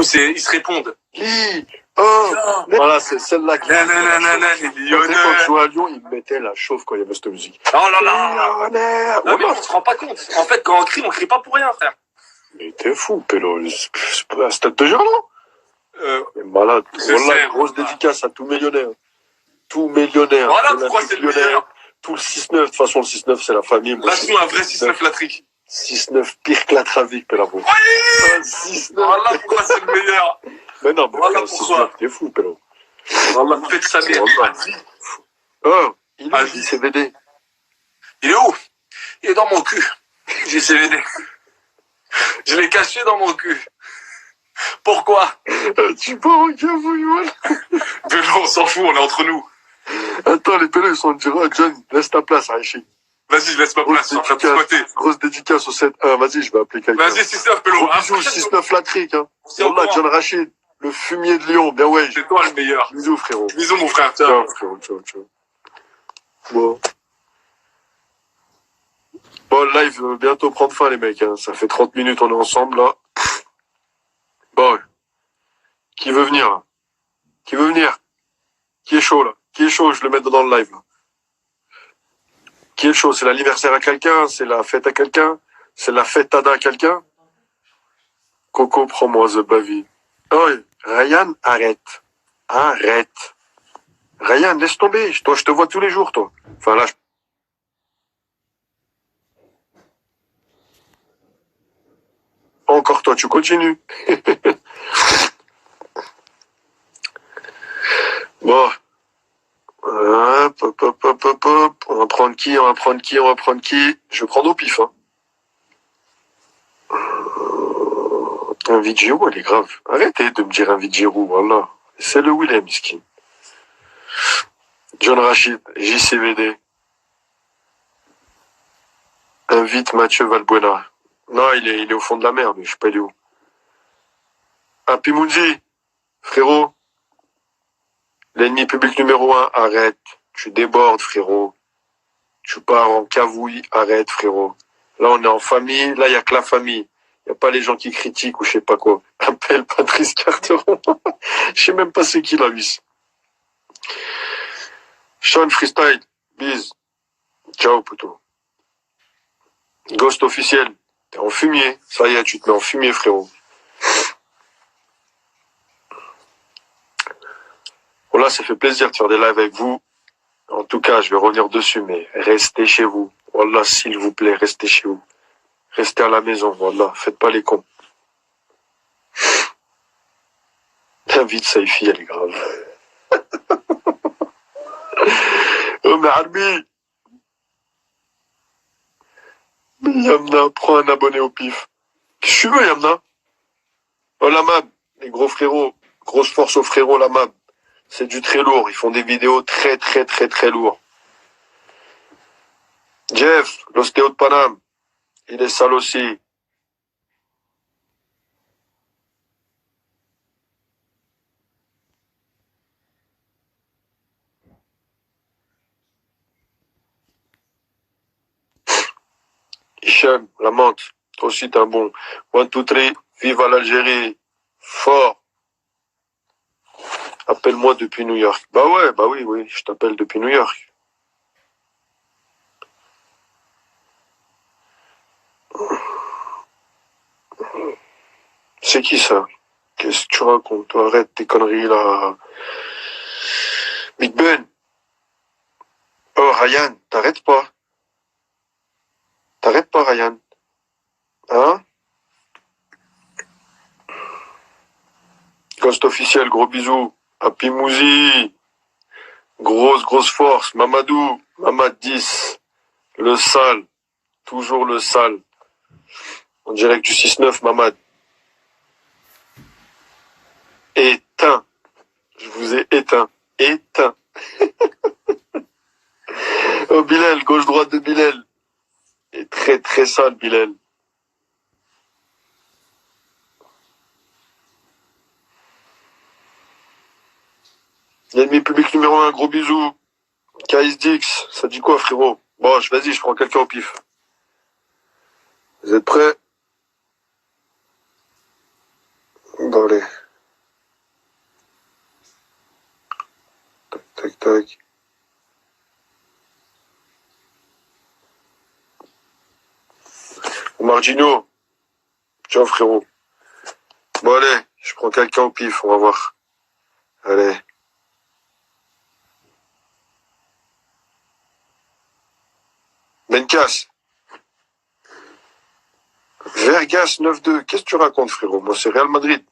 ils se répondent. Qui? Oh, voilà, c'est celle-là qui... Nanana, les Lyonnais. Quand je jouais à Lyon, il me mettait la chauffe quand il y avait cette musique. Oh là là. Lyonnais. Non, mais on se rend pas compte. En fait, quand on crie pas pour rien, frère. Mais t'es fou, Pélo. C'est pas un stade de genre, non? Mais malade. Voilà, grosse dédicace à tous mes Lyonnais. Tous mes Lyonnais. Voilà pourquoi c'est le meilleur. Tout le 6-9. De toute façon, le 6-9, c'est la famille. Lâche-nous un vrai 6-9 latrique. 6-9, pire que la Travic, Pélo. Oui! 6-9. Voilà pourquoi c'est le meilleur. Mais non, mais voilà 6-9, t'es fou, Pélo. Voilà, faites sa mère. Oh, il est dit CVD. Il est où? Il est dans mon cul. J'ai CVD. Je l'ai caché dans mon cul. Pourquoi? Tu pars en cavouille, Mais non, on s'en fout, on est entre nous. Attends, les pélos, ils sont de dire, oh, John, laisse ta place, Aïchi. Vas-y, je laisse ma place, on va côté. Grosse dédicace au 7-1, vas-y, je vais appeler quelqu'un. Vas-y, 6-9, Pélo. Gros bisous, 6-9 latrique, hein. Wallah, John Rachid, le fumier de Lyon, bien ouais. C'est toi le meilleur. Bisous, frérot. Bisous, mon frère, tiens. Ciao, frérot, ciao, ciao. Bon. Bon, le live va bientôt prendre fin, les mecs, hein. Ça fait 30 minutes, on est ensemble, là. Bon. Qui veut venir, là? Qui veut venir? Qui est chaud, là? Qui est chaud? Je le mets dans le live, là. Qui est chaud? C'est l'anniversaire à quelqu'un? C'est la fête à quelqu'un? C'est la fête à quelqu'un? Coco, prends-moi The Bavi. Oh, Ryan, arrête. Arrête. Ryan, laisse tomber. Toi, je te vois tous les jours, toi. Enfin, là, encore toi, tu continues. Bon. Hop, hop, hop, hop, hop, hop. On va prendre qui? On va prendre qui? On va prendre qui? Je vais prendre au pif, hein. Un Vigirou, elle est grave. Arrêtez de me dire un Vigirou, voilà. C'est le Willem, miskin. John Rachid, JCVD. Invite Mathieu Valbuena. Non, il est au fond de la mer, mais je sais pas il est où. Happy Mounzi, frérot. L'ennemi public numéro 1, arrête. Tu débordes, frérot. Tu pars en cavouille, arrête, frérot. Là, on est en famille, là, il n'y a que la famille. Il n'y a pas les gens qui critiquent ou je sais pas quoi. Appelle Patrice Carteron. Je sais même pas c'est qui, la vis. Sean Freestyle, bise. Ciao, poteau. Ghost officiel, t'es en fumier. Ça y est, tu te mets en fumier, frérot. Voilà, ça fait plaisir de faire des lives avec vous. En tout cas, je vais revenir dessus, mais restez chez vous. Voilà, s'il vous plaît, restez chez vous. Restez à la maison, voilà. Faites pas les cons. La vie de Saifi, elle est grave. Oh, mais Arbi. Mais Yamna, prends un abonné au pif. Qu'est-ce que tu veux, Yamna? Oh, la Mab, les gros frérots. Grosse force aux frérots, la Mab. C'est du très lourd. Ils font des vidéos très, très, très, très lourds. Jeff, l'ostéo de Paname. Il est sale aussi. Hichem, la menthe. Toi aussi, t'es un bon. 1, 2, 3. Vive à l'Algérie. Fort. Appelle-moi depuis New York. Bah ouais, bah oui, oui. Je t'appelle depuis New York. C'est qui ça? Qu'est-ce que tu racontes? Toi, arrête tes conneries là. Big Ben. Oh, Ryan, t'arrêtes pas. T'arrêtes pas, Ryan. Hein? Ghost officiel, gros bisous. Happy Mouzi. Grosse force. Mamadou. Mamad 10. Le sale. Toujours le sale. En direct du 6-9, Mamad. Éteint. Je vous ai éteint. Éteint. Oh, Bilal, gauche-droite de Bilal. Et très très sale, Bilal. L'ennemi public numéro 1, gros bisous. KSDX, ça dit quoi, frérot? Bon, vas-y, je prends quelqu'un au pif. Vous êtes prêts? Bah, Bon, allez. Tac, tac, tac. Margino. Ciao, frérot. Bon, allez. Je prends quelqu'un au pif, on va voir. Allez. Bencas. Vergas 9-2. Qu'est-ce que tu racontes, frérot? Moi, c'est Real Madrid.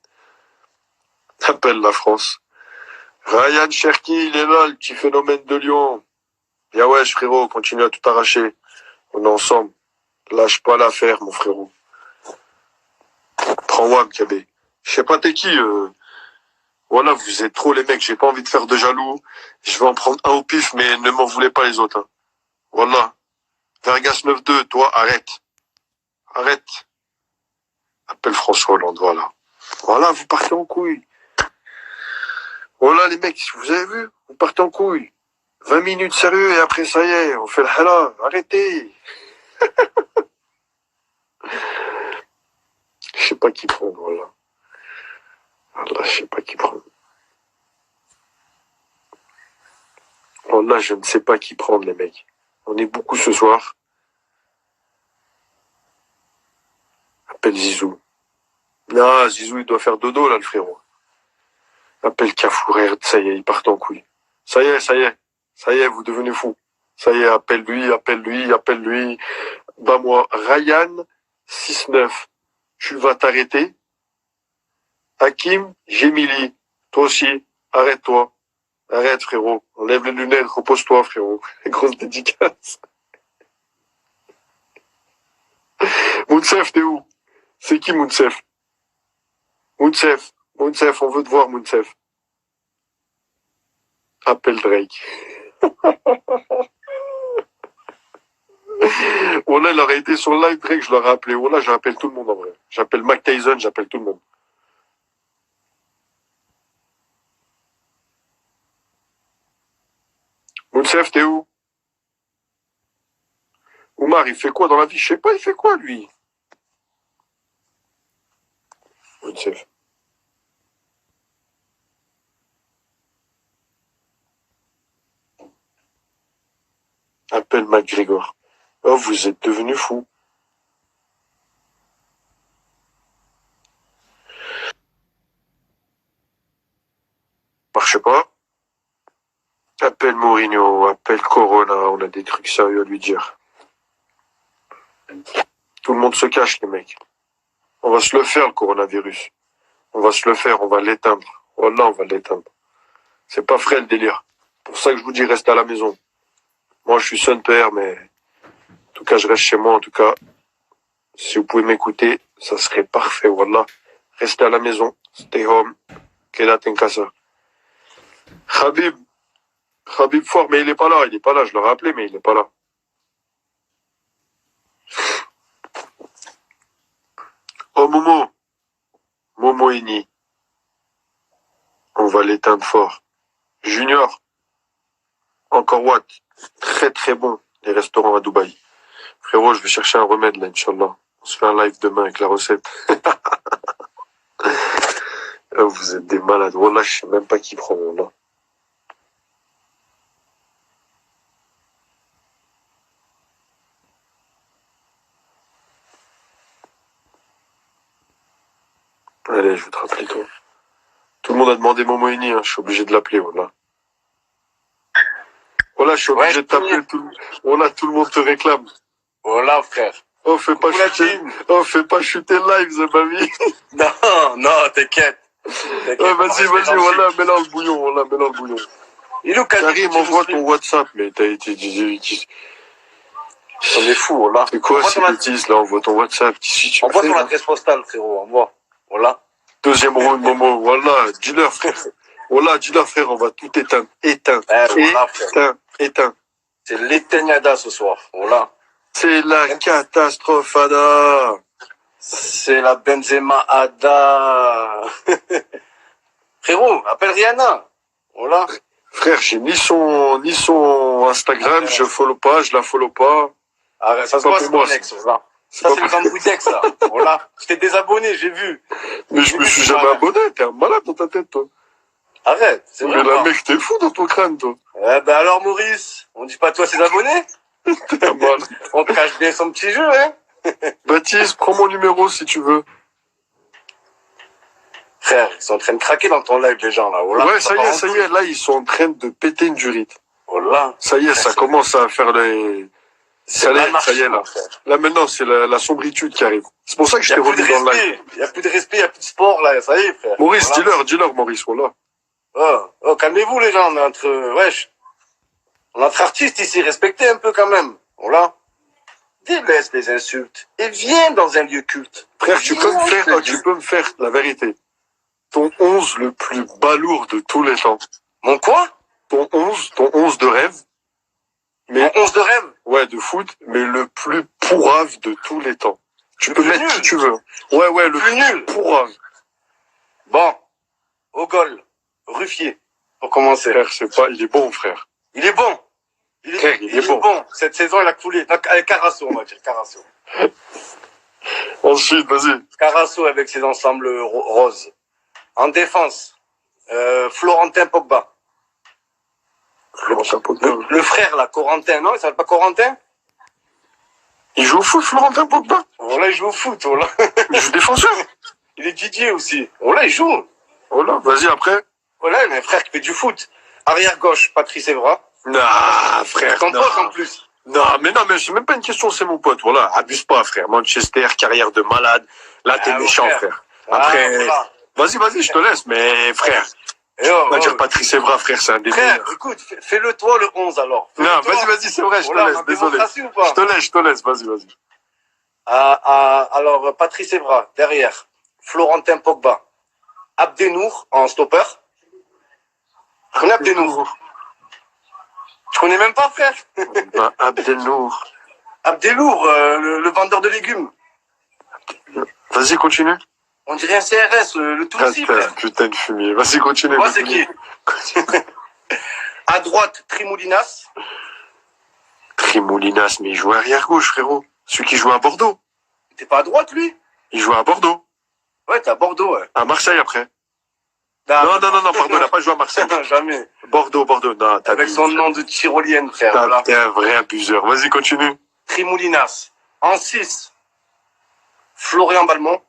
Appelle la France. Ryan Cherki, il est là, le petit phénomène de Lyon. Bien ouais, frérot, continue à tout arracher. On est ensemble. Lâche pas l'affaire, mon frérot. Prends Wam, Kabé. Je sais pas t'es qui. Voilà, vous êtes trop les mecs. J'ai pas envie de faire de jaloux. Je vais en prendre un au pif, mais ne m'en voulez pas les autres. Hein. Voilà. Vergas 9-2, toi, arrête. Arrête. Appelle François Hollande, voilà. Voilà, vous partez en couille. Voilà les mecs, vous avez vu? Vous partez en couille. 20 minutes sérieux et après ça y est, on fait le hala. Arrêtez. Je sais pas qui prendre, voilà. Voilà, je sais pas qui prendre. Voilà, je ne sais pas qui prendre, les mecs. On est beaucoup ce soir. Appelle Zizou. Non, Zizou, il doit faire dodo, là, le frérot. Appelle Cafour, ça y est, il part en couille. Ça y est, ça y est. Ça y est, vous devenez fou. Ça y est, appelle-lui, appelle-lui, appelle-lui. Bah moi, Ryan, 6-9. Tu vas t'arrêter. Hakim, Gemili. Toi aussi, arrête-toi. Arrête, frérot. Enlève les lunettes, repose-toi, frérot. Grosse dédicace. Mounsef, t'es où? C'est qui Mounsef? Mounsef, on veut te voir, Mounsef. Appelle Drake. Voilà, il aurait été sur le live, Drake, je l'aurais appelé. Voilà, j'appelle tout le monde en vrai. J'appelle Mac Tyson, j'appelle tout le monde. Mounsef, t'es où? Oumar, il fait quoi dans la vie? Je sais pas, il fait quoi, lui? Mounsef. Appelle McGregor. Oh, vous êtes devenu fou. Marche pas. Appelle Mourinho, appelle Corona, on a des trucs sérieux à lui dire. Tout le monde se cache, les mecs. On va se le faire, le coronavirus. On va se le faire, on va l'éteindre. Voilà, on va l'éteindre. C'est pas frais le délire. Pour ça que je vous dis, restez à la maison. Moi, je suis son père, mais en tout cas, je reste chez moi. En tout cas, si vous pouvez m'écouter, ça serait parfait. Wallah. Restez à la maison. Stay home. Kedat en casa. Khabib fort, mais il est pas là. Il est pas là. Je l'aurais appelé, mais il est pas là. Oh, Momo Ini. On va l'éteindre fort. Junior. Encore what? Très très bon, les restaurants à Dubaï. Frérot, je vais chercher un remède là, Inch'Allah. On se fait un live demain avec la recette. Vous êtes des malades. Wallah, je sais même pas qui prend mon nom. Allez, je vais te rappeler toi. Tout le monde a demandé Momo Ini, hein. Je suis obligé de l'appeler, voilà. Voilà, je suis obligé de t'appeler. Voilà, tout le monde te réclame. Voilà, frère. Oh, fais pas chuter le live, c'est ma vie. Non, t'inquiète. Oh, vas-y, voilà, mets-là le bouillon, voilà, mets-là le bouillon. Karim, envoie ton WhatsApp, mais on est fou, voilà. C'est quoi ces bêtises, là? Envoie ton WhatsApp. Envoie ton adresse postale, frérot, envoie. Voilà. Deuxième round, Momo, voilà, dis-leur, frère. Voilà, dis-leur, frère, on va tout éteindre. Éteins. C'est l'éteignada ce soir, voilà. C'est la catastrophe, Ada. C'est la Benzema Ada. Frérot, appelle Rihanna. Voilà. Frère, j'ai ni son Instagram, je la follow pas. Arrête, ça se voit, c'est ton ex, voilà. Ça, c'est le Gamboudex, ça. Voilà. Je t'ai désabonné, j'ai vu. Mais je me suis jamais abonné, t'es un malade dans ta tête, toi. Arrête, c'est vrai. Mais là, mec, t'es fou dans ton crâne, toi. Alors, Maurice, on dit pas toi ses abonnés? T'es un malade. On te cache bien son petit jeu, hein. Baptiste, prends mon numéro si tu veux. Frère, ils sont en train de craquer dans ton live, les gens, là. Voilà, Ouais, ça y est, là, ils sont en train de péter une durite. Voilà. Ça y est, ça commence à faire les... Ça y est, là. Là, maintenant, c'est la sombritude qui arrive. C'est pour ça que je t'ai remis dans le live. Il y a plus de respect, il y a plus de sport, là. Ça y est, frère. Maurice, voilà. dis-leur, Maurice, voilà. Oh, calmez-vous, les gens, on est entre, wesh. On est entre artistes ici, respectez un peu quand même. Voilà. Délaisse les insultes et viens dans un lieu culte. Frère, tu peux me faire la vérité. Ton 11 le plus balourd de tous les temps. Mon quoi? Ton 11 de rêve. Mais mon 11 de rêve? Ouais, de foot, mais le plus pourrave de tous les temps. Tu peux mettre qui tu veux. Ouais, le plus nul. Pourrave. Bon. Au goal. Ruffier. Pour commencer. Frère, il est bon, frère. Il est bon. Il est bon. Cette saison, il a coulé. Avec Carasso, on va dire. Carasso. Ensuite, vas-y. Carasso avec ses ensembles roses. En défense, Florentin Pogba. Le frère, là, Corentin, non? Il s'appelle pas Corentin? Il joue au foot, Florentin Pogba? Voilà, il joue au foot, voilà. Il joue défenseur. Il est Didier aussi. Voilà, il joue. Voilà, vas-y, après. Voilà, il a un frère qui fait du foot. Arrière gauche, Patrice Evra. Non, frère. Ton pote en plus. Non, mais c'est même pas une question, c'est mon pote. Voilà, abuse pas, frère. Manchester, carrière de malade. Là, t'es méchant, frère. Après, voilà. Vas-y, je te laisse, mais frère. On va dire Patrice Evra, frère, c'est un des meilleurs. Frère, écoute, fais-le toi le 11 alors. Non, vas-y, c'est vrai, je te laisse, désolé. Je te laisse, vas-y. Alors, Patrice Evra, derrière. Florentin Pogba. Abdenour en stopper. Tu connais Abdenour? Tu connais même pas, frère? Abdenour. Abdelour, le vendeur de légumes. Vas-y, continue. On dirait un CRS, le Tounsi, frère. Putain de fumier. Vas-y, continue. Moi, c'est qui? À droite, Trimoulinas. Trimoulinas, mais il joue arrière gauche, frérot. Celui qui joue à Bordeaux. T'es pas à droite, lui? Il joue à Bordeaux. Ouais, t'es à Bordeaux, ouais. À Marseille, après. Non, pardon, il n'a pas joué à Marseille. Non, jamais. Bordeaux. Non, avec son nom de tyrolienne, frère. Voilà. T'es un vrai abuseur. Vas-y, continue. Trimoulinas. En 6, Florian Balmont.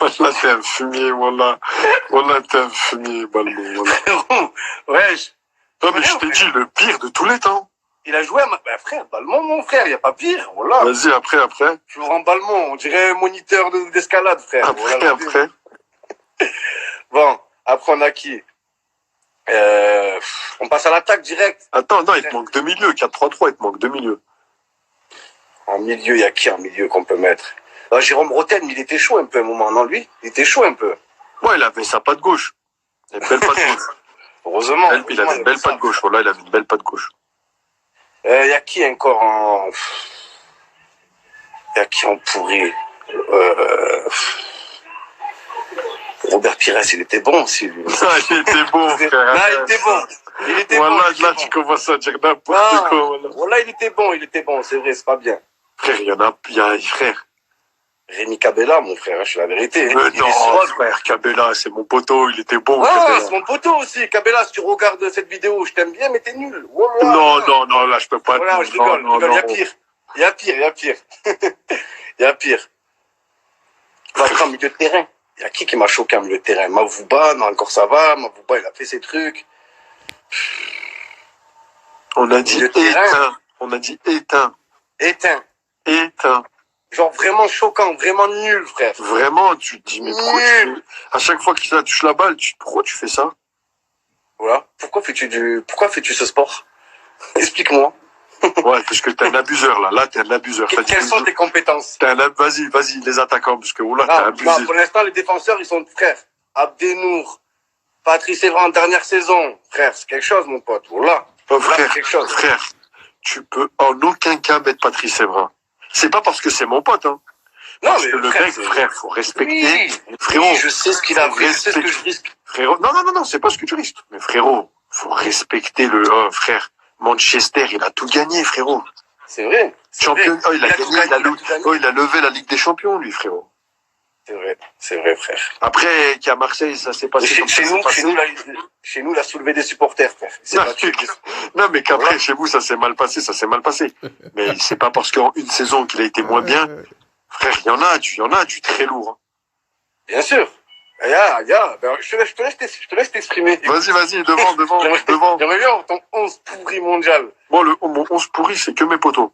Voilà, t'es un fumier, voilà. Voilà, t'es un fumier, Balmont, voilà. Wesh. Non, mais je t'ai dit, le pire de tous les temps. Il a joué à frère, Balmont, mon frère, il n'y a pas pire, voilà. Vas-y, après. Florent Balmont, on dirait un moniteur d'escalade, frère. Après. Bon, après on a qui? On passe à l'attaque direct. Attends, non, il te manque 2 milieux, 4-3-3, il te manque 2 milieux. En milieu, il y a qui en milieu qu'on peut mettre? Jérôme Roten, mais il était chaud un peu à un moment, non, lui? Il était chaud un peu. Ouais, il avait sa patte gauche. Il avait une belle patte gauche. Heureusement. Il avait une belle patte gauche, voilà, il avait une belle patte gauche. Il y a qui encore en... Il y a qui en pourri? Robert Pires, il était bon aussi, lui. Il était bon, frère. Là, il était bon. Il était voilà, bon. Là, tu commences à dire n'importe quoi. Voilà, il était bon, c'est vrai, c'est pas bien. Frère, il y a, frère. Rémi Cabella, mon frère, c'est la vérité. Mais non, frère, Cabella, c'est mon poteau, il était bon. Ah, c'est mon poteau aussi. Cabella, si tu regardes cette vidéo, je t'aime bien, mais t'es nul. Voilà. Non, là, je peux pas. Voilà, je rigole, il y a pire. Il y a pire. Après, en milieu de terrain. Il y a qui m'a choqué en milieu de terrain? Mavouba, non, encore ça va. Mavouba, il a fait ses trucs. On a dit éteint. Éteint. Genre vraiment choquant, vraiment nul, frère. Vraiment, tu te dis, mais pourquoi à chaque fois qu'il touche la balle, pourquoi tu fais ça? Voilà. Pourquoi fais-tu ce sport? Explique-moi. Ouais, parce que t'es un abuseur, là. Là, t'es un abuseur. Quelles sont tes compétences? Vas-y, les attaquants, parce que, là, t'es abusé. Pour l'instant, les défenseurs, ils sont frères. Abdenour, Patrice Evra en dernière saison. Frère, c'est quelque chose, mon pote. Voilà. Frère, tu peux en aucun cas mettre Patrice Evra. C'est pas parce que c'est mon pote, hein. Non, parce mais que le mec, frère, faut respecter. Oui, frérot, je sais ce qu'il a fait, je sais ce que je risque. Frérot, non, c'est pas ce que tu risques. Mais frérot, faut respecter frère. Manchester, il a tout gagné, frérot. C'est vrai. Champion, oh, il a tout gagné, tout gagné. il a levé la Ligue des Champions, lui, frérot. C'est vrai, frère. Après, qu'à Marseille, ça s'est passé comme ça s'est passé. Chez nous, il a soulevé des supporters, frère. Non, non, mais qu'après, Voilà. chez vous, ça s'est mal passé, ça s'est mal passé. Mais c'est pas parce qu'en une saison qu'il a été moins bien. Frère, il y en a du très lourd. Hein. Bien sûr. Ben, je te laisse t'exprimer. Vas-y, devant. J'aimerais bien ton 11 pourri mondial. Bon, mon 11 pourri, c'est que mes poteaux.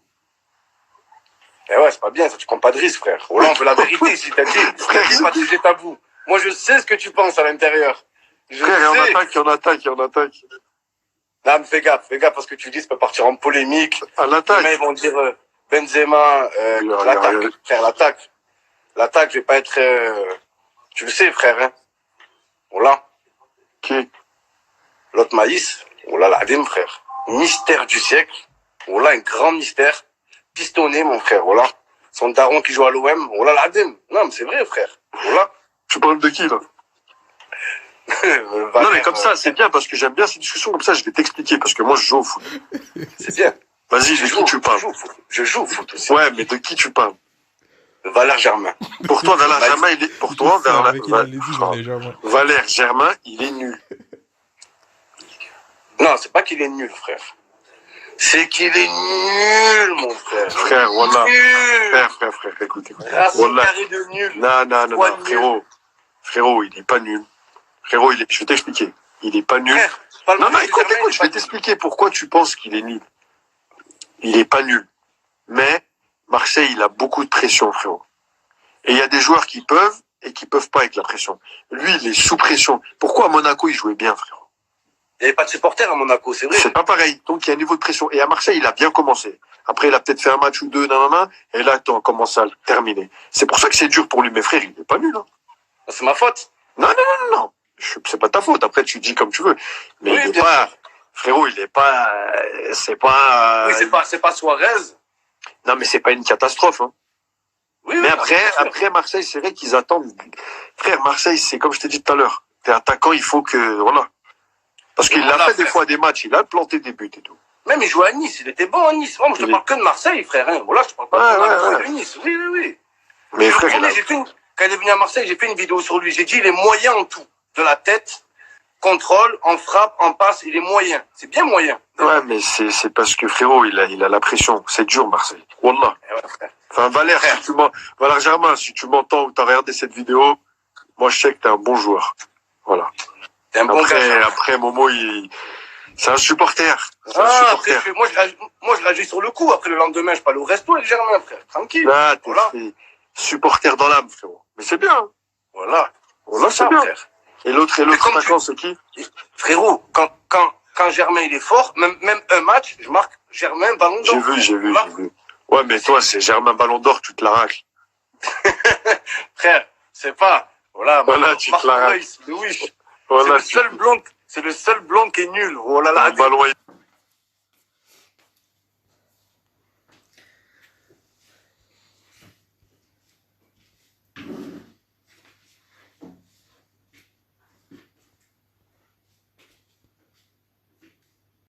Eh ouais, c'est pas bien, ça, tu prends pas de risque, frère. Oh là, on veut la vérité ici, t'as dit. Frère, C'est pas de sujet tabou. Moi, je sais ce que tu penses à l'intérieur. Frère, il y en attaque. Non, mais fais gaffe, parce que tu dis, ça peut partir en polémique. À l'attaque. Demain, ils vont dire, Benzema, l'attaque. Frère, l'attaque. L'attaque, je vais pas être, tu le sais, frère, hein. Voilà. Qui? L'autre maïs. Oh là, l'adem, frère. Mystère du siècle. Oh là, un grand mystère. Pistonné, mon frère, voilà. Son daron qui joue à l'OM, voilà l'ADEME. Non, mais c'est vrai, frère. Voilà. Tu parles de qui, là? Non, mais comme ça, c'est bien, parce que j'aime bien ces discussions comme ça, je vais t'expliquer, parce que moi, je joue au foot. C'est bien. Vas-y, de qui tu parles? Je joue au foot aussi. Ouais, mais de qui tu parles? Valère Germain. Pour toi, Valère Germain, il est, pour toi, Valère Germain, il est nul. Non, c'est pas qu'il est nul, frère. C'est qu'il est nul, mon frère. Frère, voilà. Nul. Frère, écoute. Voilà. Carré de nul. Non, frérot, il est pas nul. Frérot, je vais t'expliquer. Il est pas nul. Frère, non, écoute, je vais t'expliquer pourquoi tu penses qu'il est nul. Il est pas nul. Mais, Marseille, il a beaucoup de pression, frérot. Et il y a des joueurs qui peuvent et qui peuvent pas avec la pression. Lui, il est sous pression. Pourquoi à Monaco, il jouait bien, frérot? Il n'y avait pas de supporters à Monaco, c'est vrai. C'est pas pareil. Donc, il y a un niveau de pression. Et à Marseille, il a bien commencé. Après, il a peut-être fait un match ou deux, et là, on commence à le terminer. C'est pour ça que c'est dur pour lui. Mais frère, il est pas nul, hein. C'est ma faute. Non. C'est pas ta faute. Après, tu dis comme tu veux. Mais oui, il est pas, frérot, il est pas, c'est pas, oui, c'est pas Suarez. Non, mais c'est pas une catastrophe, hein. Oui, mais après, Marseille, c'est vrai qu'ils attendent. Frère, Marseille, c'est comme je t'ai dit tout à l'heure. T'es attaquant, il faut que, voilà. Parce qu'il a fait des fois des matchs, il a planté des buts et tout. Même il jouait à Nice, il était bon à Nice. Moi, je te parle que de Marseille, frère, hein. Voilà, je te parle pas de Nice. Oui. Mais frère, quand il est venu à Marseille, j'ai fait une vidéo sur lui. J'ai dit, il est moyen en tout. De la tête, contrôle, en frappe, en passe, il est moyen. C'est bien moyen. Ouais, mais c'est parce que frérot, il a la pression. C'est dur, Marseille. Wallah. Enfin, Valère, Valère Germain, si tu m'entends ou t'as regardé cette vidéo, moi, je sais que t'es un bon joueur. Voilà. T'es un bon gars. Après, Momo, c'est un supporter. Après, moi, je réagis sur le coup. Après, le lendemain, je parle au resto avec Germain, frère. Tranquille. Là, t'es supporter dans l'âme, frérot. Mais c'est bien. Hein. Voilà, c'est bien. Frère. Et l'autre attaquant, c'est qui? Frérot, quand Germain, il est fort, même un match, je marque Germain, Ballon d'Or. J'ai vu. Ouais, mais toi, c'est Germain Ballon d'Or, tu te la racles. Frère, c'est pas, voilà, tu te la racles. Oui. Voilà, c'est le seul blond qui est nul. Oh là là. Un ballon